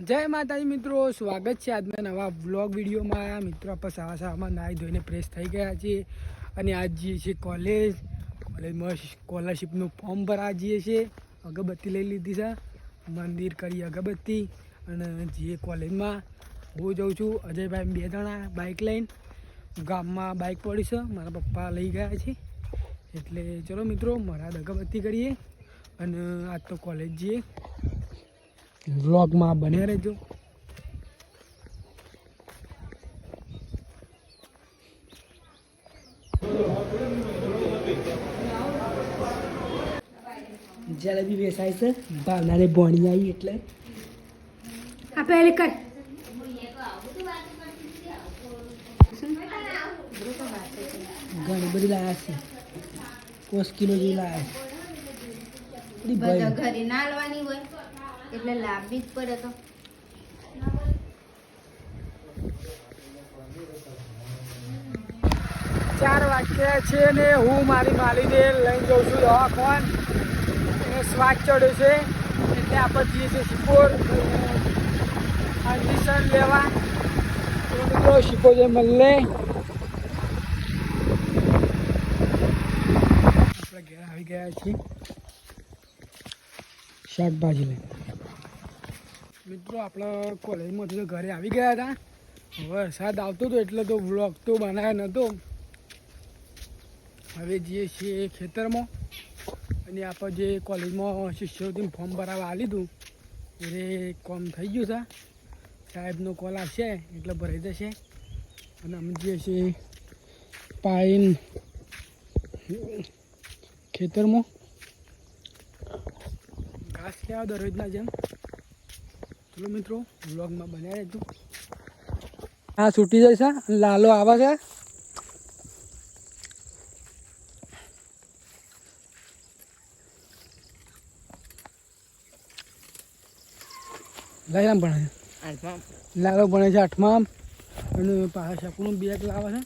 જય માતાજી મિત્રો, સ્વાગત છે આજના નવા વ્લોગ વિડીયોમાં। મિત્રો આપણે સવારમાં નાહી ધોઈને ફ્રેશ થઈ ગયા છીએ અને આજ જઈએ છીએ કોલેજમાં સ્કોલરશીપનું ફોર્મ ભરવા જઈએ છીએ। અગરબત્તી લઈ લીધી છે, મંદિર કરી અગરબત્તી અને જઈએ કોલેજમાં। હું જાઉં છું અજયભાઈ બે જણા બાઇક લઈને, ગામમાં બાઇક પડી છે, મારા પપ્પા લઈ ગયા છે એટલે ચલો મિત્રો મારા અગરબત્તી કરીએ અને આજ તો કોલેજ જઈએ। વ્લોગમાં બન્યા રહેજો। જલેબી વેચાય છે, ભાવનાને ભણી આવી એટલે આ પહેલે કર ઘણી બધી લાયા છે, 5 કિલો જેવી લાયા છે। ઘરે ના લાવવાની હોય એટલે લાવવી જ પડે। તો 4 વાગ્યા છે ને હું મારી માલીને લઈને જાઉં છું દવાખાન। એને શ્વાસ ચડ્યો છે એટલે આપણે જઈએ છીએ શિપોર એડમિશન લેવા। મિત્રો શિપોર જે મળે આપણે ઘેર આવી ગયા છીએ શાકભાજી લઈને। મિત્રો આપણા કોલેજમાંથી તો ઘરે આવી ગયા હતા, વરસાદ આવતો હતો એટલે તો વ્લોગ તો બનાવ્યો નહોતો। હવે જઈએ છીએ ખેતરમાં અને આપણે જે કોલેજમાં શિષ્યવૃત્તિનું ફોર્મ ભરાવા આવી લીધું એટલે કોમ થઈ ગયું છે, સાહેબનો કોલ આવશે એટલે ભરાઈ જશે અને અમે જઈએ છીએ પાઈન ખેતરમાં। ઘાસ ક્યાં દરરોજના જેમ। ચલો મિત્રો વ્લોગમાં બન્યા રહેજો। આ છૂટી જશે, લાલો આવે છે, લાયરામ ભણે છે, લાલો ભણે છે 8માં અને પાછા શકુનું બેગ લાવે છે।